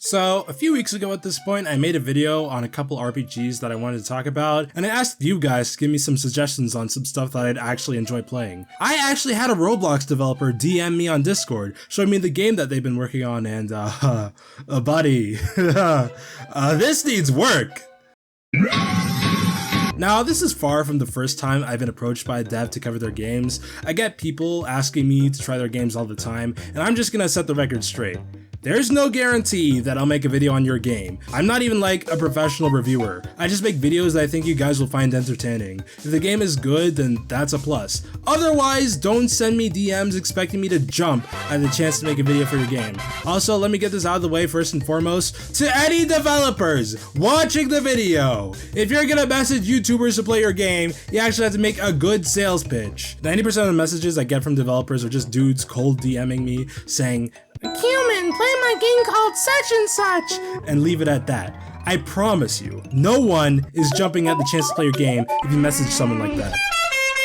So, a few weeks ago at this point, I made a video on a couple RPGs that I wanted to talk about, and I asked you guys to give me some suggestions on some stuff that I'd actually enjoy playing. I actually had a Roblox developer DM me on Discord, showing me the game that they've been working on, and buddy, this needs work! Now, this is far from the first time I've been approached by a dev to cover their games. I get people asking me to try their games all the time, and I'm just gonna set the record straight. There's no guarantee that I'll make a video on your game. I'm not even like a professional reviewer. I just make videos that I think you guys will find entertaining. If the game is good, then that's a plus. Otherwise, don't send me DMs expecting me to jump at the chance to make a video for your game. Also, let me get this out of the way first and foremost. To any developers watching the video, if you're gonna message YouTubers to play your game, you actually have to make a good sales pitch. 90% of the messages I get from developers are just dudes cold DMing me saying, "Human, play my game called such and such," and leave it at that. I promise you, no one is jumping at the chance to play your game if you message someone like that.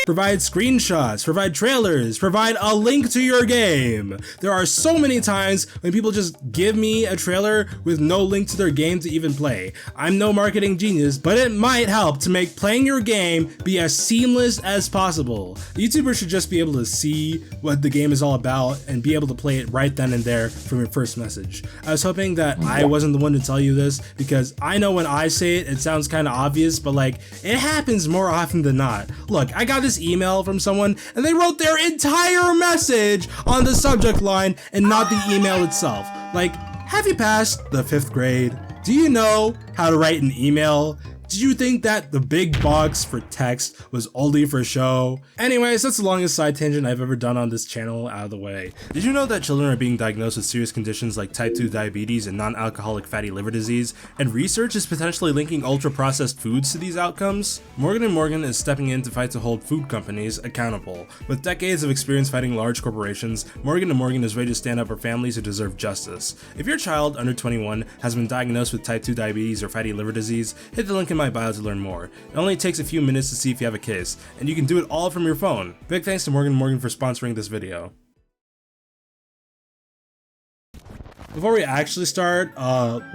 Provide screenshots, provide trailers, provide a link to your game. There are so many times when people just give me a trailer with no link to their game to even play. I'm no marketing genius, but it might help to make playing your game be as seamless as possible. YouTubers should just be able to see what the game is all about and be able to play it right then and there from your first message. I was hoping that I wasn't the one to tell you this, because I know when I say it, it sounds kind of obvious, but like, it happens more often than not. Look, I got this email from someone and they wrote their entire message on the subject line and not the email itself. Like, have you passed the 5th grade? Do you know how to write an email? Did you think that the big box for text was only for show? Anyways, that's the longest side tangent I've ever done on this channel out of the way. Did you know that children are being diagnosed with serious conditions like type 2 diabetes and non-alcoholic fatty liver disease? And research is potentially linking ultra-processed foods to these outcomes? Morgan & Morgan is stepping in to fight to hold food companies accountable. With decades of experience fighting large corporations, Morgan & Morgan is ready to stand up for families who deserve justice. If your child under 21 has been diagnosed with type 2 diabetes or fatty liver disease, hit the link in my bio to learn more. It only takes a few minutes to see if you have a case, and you can do it all from your phone. Big thanks to Morgan & Morgan for sponsoring this video. Before we actually start,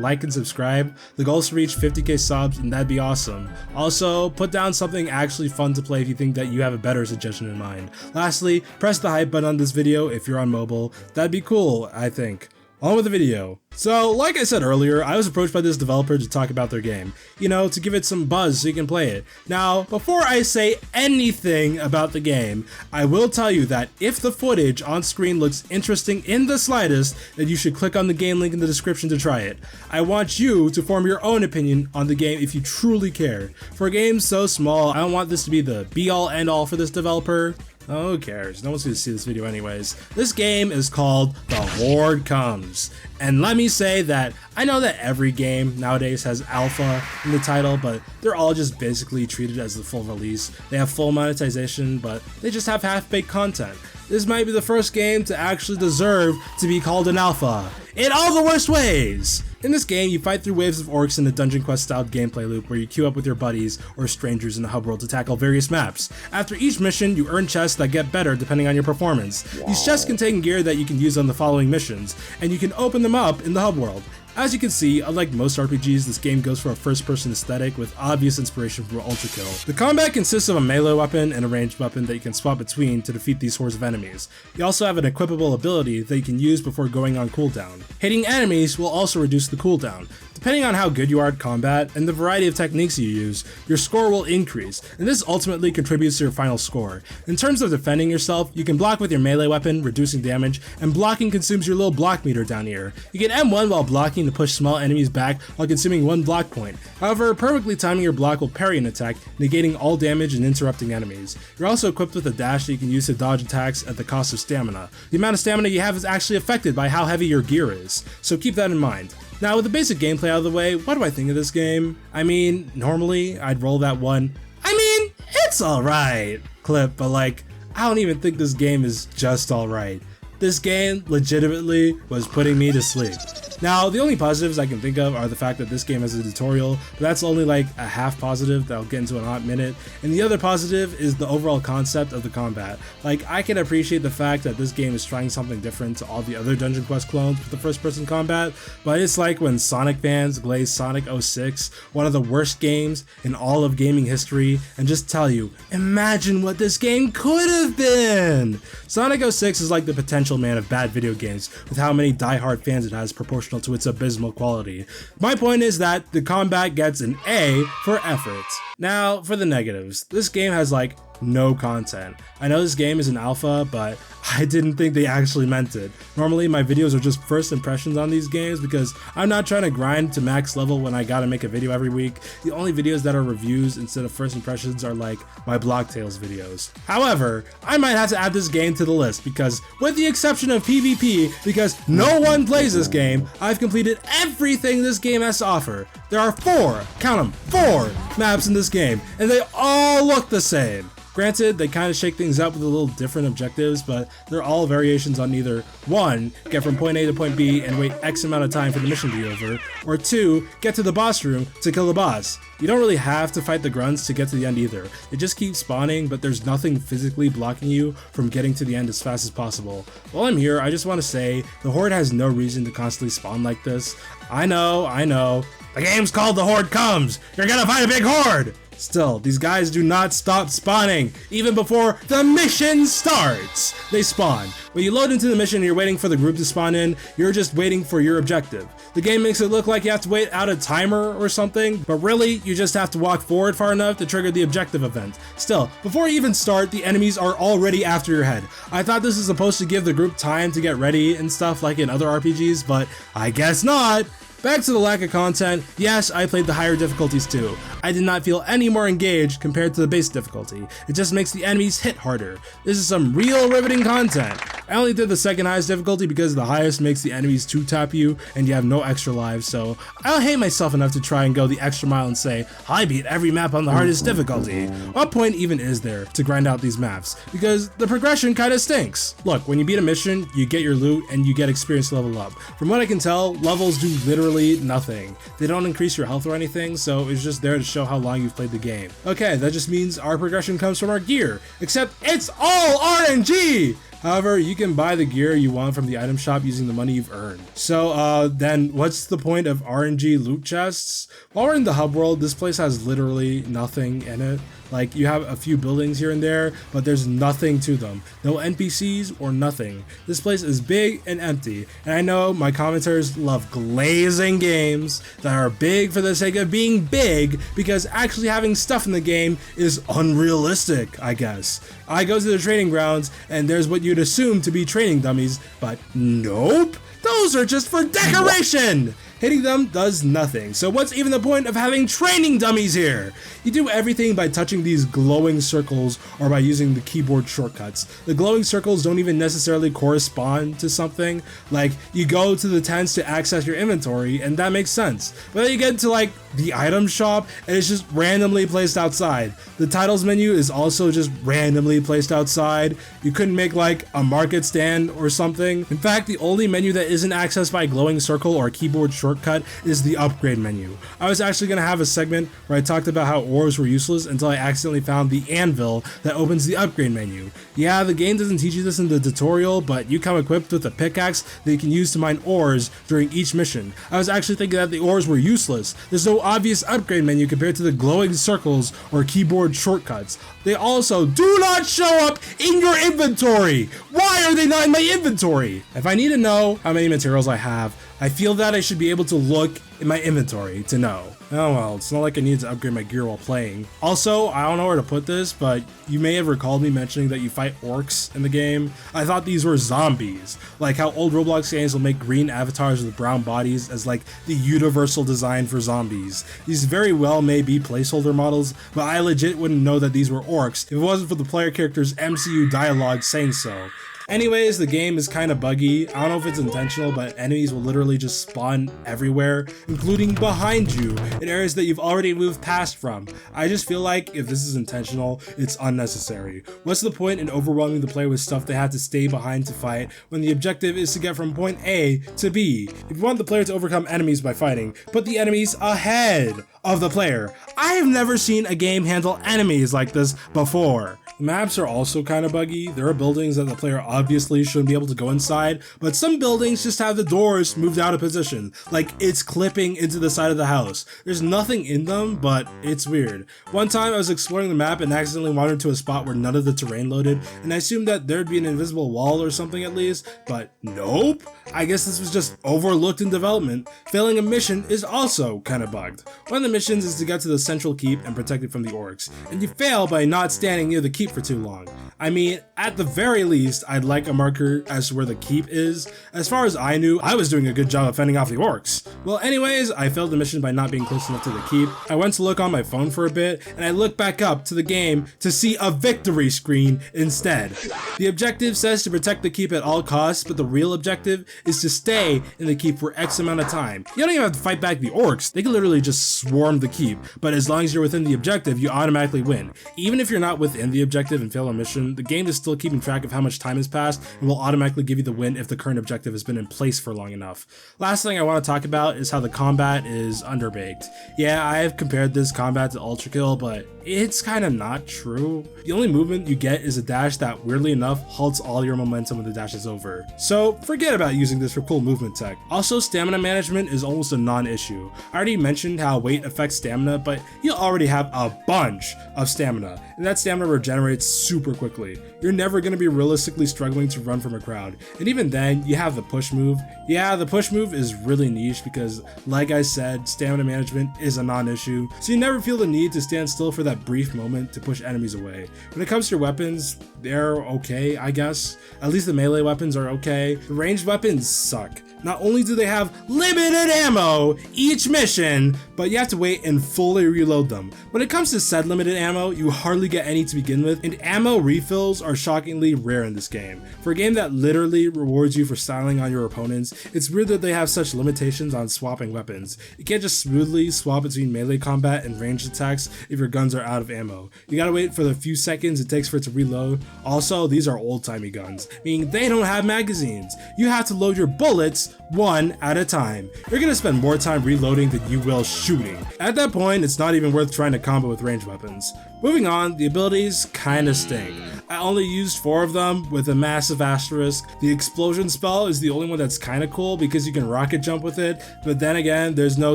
like and subscribe. The goal is to reach 50k subs, and that'd be awesome. Also, put down something actually fun to play if you think that you have a better suggestion in mind. Lastly, press the hype button on this video if you're on mobile. That'd be cool, I think. On with the video. So, like I said earlier, I was approached by this developer to talk about their game. You know, to give it some buzz so you can play it. Now, before I say anything about the game, I will tell you that if the footage on screen looks interesting in the slightest, then you should click on the game link in the description to try it. I want you to form your own opinion on the game if you truly care. For a game so small, I don't want this to be the be-all end-all for this developer. Oh, who cares? No one's gonna see this video anyways. This game is called The Horde Comes. And let me say that I know that every game nowadays has alpha in the title, but they're all just basically treated as the full release. They have full monetization, but they just have half-baked content. This might be the first game to actually deserve to be called an alpha, in all the worst ways! In this game, you fight through waves of orcs in a Dungeon Quest style gameplay loop where you queue up with your buddies or strangers in the hub world to tackle various maps. After each mission, you earn chests that get better depending on your performance. These chests contain gear that you can use on the following missions, and you can open them up in the hub world. As you can see, unlike most RPGs, this game goes for a first-person aesthetic with obvious inspiration from Ultra Kill. The combat consists of a melee weapon and a ranged weapon that you can swap between to defeat these hordes of enemies. You also have an equipable ability that you can use before going on cooldown. Hitting enemies will also reduce the cooldown. Depending on how good you are at combat and the variety of techniques you use, your score will increase, and this ultimately contributes to your final score. In terms of defending yourself, you can block with your melee weapon, reducing damage, and blocking consumes your little block meter down here. You can M1 while blocking to push small enemies back while consuming 1 block point. However, perfectly timing your block will parry an attack, negating all damage and interrupting enemies. You're also equipped with a dash that you can use to dodge attacks at the cost of stamina. The amount of stamina you have is actually affected by how heavy your gear is, so keep that in mind. Now, with the basic gameplay out of the way, what do I think of this game? I mean, normally I'd roll that one, I mean, it's alright clip, but like, I don't even think this game is just alright. This game legitimately was putting me to sleep. Now, the only positives I can think of are the fact that this game has a tutorial, but that's only like a half positive that I'll get into in a hot minute, and the other positive is the overall concept of the combat. Like, I can appreciate the fact that this game is trying something different to all the other Dungeon Quest clones with the first-person combat, but it's like when Sonic fans glaze Sonic 06, one of the worst games in all of gaming history, and just tell you, imagine what this game could have been! Sonic 06 is like the potential man of bad video games, with how many die-hard fans it has proportional to its abysmal quality. My point is that the combat gets an A for effort. Now, for the negatives, this game has like no content. I know this game is an alpha, but I didn't think they actually meant it. Normally my videos are just first impressions on these games because I'm not trying to grind to max level when I gotta make a video every week. The only videos that are reviews instead of first impressions are like my Block Tales videos. However, I might have to add this game to the list because with the exception of PvP, because no one plays this game, I've completed everything this game has to offer. There are 4, count them, 4 maps in this game, and they all look the same. Granted, they kind of shake things up with a little different objectives, but they're all variations on either 1, get from point A to point B and wait X amount of time for the mission to be over, or 2, get to the boss room to kill the boss. You don't really have to fight the grunts to get to the end either. It just keeps spawning, but there's nothing physically blocking you from getting to the end as fast as possible. While I'm here, I just want to say, the Horde has no reason to constantly spawn like this. I know. The game's called The Horde Comes! You're gonna fight a big horde! Still, these guys do not stop spawning, even before the mission starts! They spawn. When you load into the mission and you're waiting for the group to spawn in, you're just waiting for your objective. The game makes it look like you have to wait out a timer or something, but really, you just have to walk forward far enough to trigger the objective event. Still, before you even start, the enemies are already after your head. I thought this was supposed to give the group time to get ready and stuff like in other RPGs, but I guess not! Back to the lack of content, yes, I played the higher difficulties too. I did not feel any more engaged compared to the base difficulty. It just makes the enemies hit harder. This is some real riveting content. I only did the second highest difficulty because the highest makes the enemies 2-tap you and you have no extra lives, so I don't hate myself enough to try and go the extra mile and say, I beat every map on the hardest difficulty. What point even is there to grind out these maps? Because the progression kinda stinks. Look, when you beat a mission, you get your loot and you get experience level up. From what I can tell, levels do literally nothing. They don't increase your health or anything, so it's just there to show how long you've played the game. Okay, that just means our progression comes from our gear, except it's all RNG! However, you can buy the gear you want from the item shop using the money you've earned. So then what's the point of RNG loot chests? While we're in the hub world, this place has literally nothing in it. Like, you have a few buildings here and there, but there's nothing to them. No NPCs or nothing. This place is big and empty, and I know my commenters love glazing games that are big for the sake of being big, because actually having stuff in the game is unrealistic, I guess. I go to the training grounds, and there's what you'd assume to be training dummies, but nope! Those are just for decoration! Hitting them does nothing, so what's even the point of having training dummies here? You do everything by touching these glowing circles or by using the keyboard shortcuts. The glowing circles don't even necessarily correspond to something. Like, you go to the tents to access your inventory, and that makes sense. But then you get to like the item shop, and it's just randomly placed outside. The titles menu is also just randomly placed outside. You couldn't make like a market stand or something. In fact, the only menu that isn't accessed by a glowing circle or a keyboard shortcut is the upgrade menu. I was actually going to have a segment where I talked about how ores were useless until I accidentally found the anvil that opens the upgrade menu. Yeah, the game doesn't teach you this in the tutorial, but you come equipped with a pickaxe that you can use to mine ores during each mission. I was actually thinking that the ores were useless. There's no obvious upgrade menu compared to the glowing circles or keyboard shortcuts. They also do not show up in your inventory! Why are they not in my inventory? If I need to know how many materials I have, I feel that I should be able to look in my inventory to know. Oh well, it's not like I need to upgrade my gear while playing. Also, I don't know where to put this, but you may have recalled me mentioning that you fight orcs in the game. I thought these were zombies, like how old Roblox games will make green avatars with brown bodies as like the universal design for zombies. These very well may be placeholder models, but I legit wouldn't know that these were orcs if it wasn't for the player character's MCU dialogue saying so. Anyways, the game is kind of buggy. I don't know if it's intentional, but enemies will literally just spawn everywhere, including behind you, in areas that you've already moved past from. I just feel like if this is intentional, it's unnecessary. What's the point in overwhelming the player with stuff they have to stay behind to fight when the objective is to get from point A to B? If you want the player to overcome enemies by fighting, put the enemies ahead of the player. I have never seen a game handle enemies like this before. The maps are also kind of buggy. There are buildings that the player obviously shouldn't be able to go inside, but some buildings just have the doors moved out of position, like it's clipping into the side of the house. There's nothing in them, but it's weird. One time I was exploring the map and accidentally wandered to a spot where none of the terrain loaded, and I assumed that there'd be an invisible wall or something at least, but nope. I guess this was just overlooked in development. Failing a mission is also kind of bugged. One of the missions is to get to the central keep and protect it from the orcs, and you fail by not standing near the keep for too long. I mean, at the very least, I'd like a marker as to where the keep is. As far as I knew, I was doing a good job of fending off the orcs. Well, anyways, I failed the mission by not being close enough to the keep. I went to look on my phone for a bit, and I looked back up to the game to see a victory screen instead. The objective says to protect the keep at all costs, but the real objective is to stay in the keep for X amount of time. You don't even have to fight back the orcs. They can literally just swarm the keep, but as long as you're within the objective, you automatically win. Even if you're not within the objective and fail a mission, the game is still keeping track of how much time has passed and will automatically give you the win if the current objective has been in place for long enough. Last thing I want to talk about is how the combat is underbaked. Yeah, I have compared this combat to Ultra Kill, but it's kind of not true. The only movement you get is a dash that, weirdly enough, halts all your momentum when the dash is over. So forget about using this for cool movement tech. Also, stamina management is almost a non-issue. I already mentioned how weight affects stamina, but you already have a bunch of stamina, and that stamina regenerates super quickly. You're never going to be realistically struggling to run from a crowd, and even then, you have the push move. Yeah, the push move is really niche because, like I said, stamina management is a non-issue, so you never feel the need to stand still for that brief moment to push enemies away. When it comes to your weapons, they're okay, I guess. At least the melee weapons are okay. The ranged weapons suck. Not only do they have limited ammo each mission, but you have to wait and fully reload them. When it comes to said limited ammo, you hardly get any to begin with, and ammo refills are shockingly rare in this game. For a game that literally rewards you for styling on your opponents, it's weird that they have such limitations on swapping weapons. You can't just smoothly swap between melee combat and ranged attacks if your guns are out of ammo. You gotta wait for the few seconds it takes for it to reload. Also, these are old-timey guns, meaning they don't have magazines. You have to load your bullets one at a time. You're gonna spend more time reloading than you will shooting. At that point, it's not even worth trying to combo with ranged weapons. Moving on, the abilities kinda stink. I only used 4 of them with a massive asterisk. The explosion spell is the only one that's kinda cool because you can rocket jump with it, but then again, there's no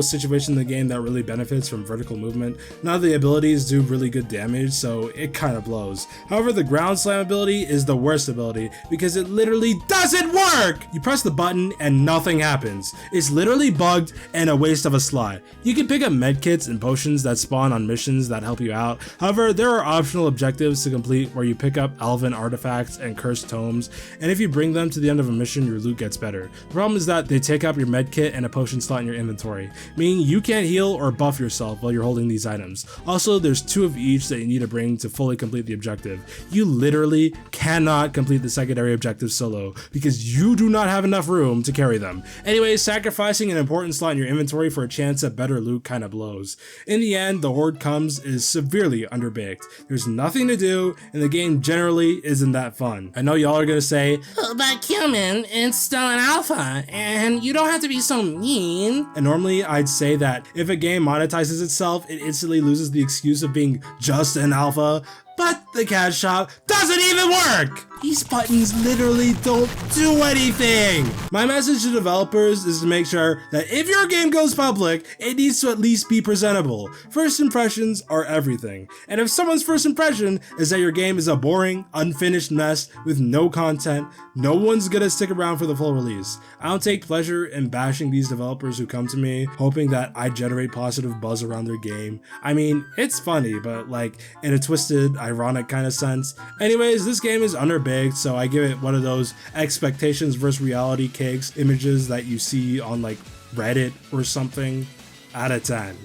situation in the game that really benefits from vertical movement. None of the abilities do really good damage, so it kinda blows. However, the ground slam ability is the worst ability because it literally doesn't work! You press the button and nothing happens. It's literally bugged and a waste of a slot. You can pick up medkits and potions that spawn on missions that help you out. However, there are optional objectives to complete where you pick up elven artifacts and cursed tomes, and if you bring them to the end of a mission, your loot gets better. The problem is that they take up your medkit and a potion slot in your inventory, meaning you can't heal or buff yourself while you're holding these items. Also, there's 2 of each that you need to bring to fully complete the objective. You literally cannot complete the secondary objectives solo because you do not have enough room to carry them. Anyways, sacrificing an important slot in your inventory for a chance at better loot kinda blows. In the end, the horde comes is severely underbaked. There's nothing to do, and the game generally isn't that fun. I know y'all are gonna say, "Oh, but Cumin, it's still an alpha, and you don't have to be so mean." And normally I'd say that if a game monetizes itself, it instantly loses the excuse of being just an alpha, but the cash shop doesn't even work! These buttons literally don't do anything! My message to developers is to make sure that if your game goes public, it needs to at least be presentable. First impressions are everything. And if someone's first impression is that your game is a boring, unfinished mess with no content, no one's gonna stick around for the full release. I don't take pleasure in bashing these developers who come to me, hoping that I generate positive buzz around their game. I mean, it's funny, but like in a twisted, ironic kind of sense. Anyways, this game is underbaked, so I give it one of those expectations versus reality cakes images that you see on like Reddit or something out of 10.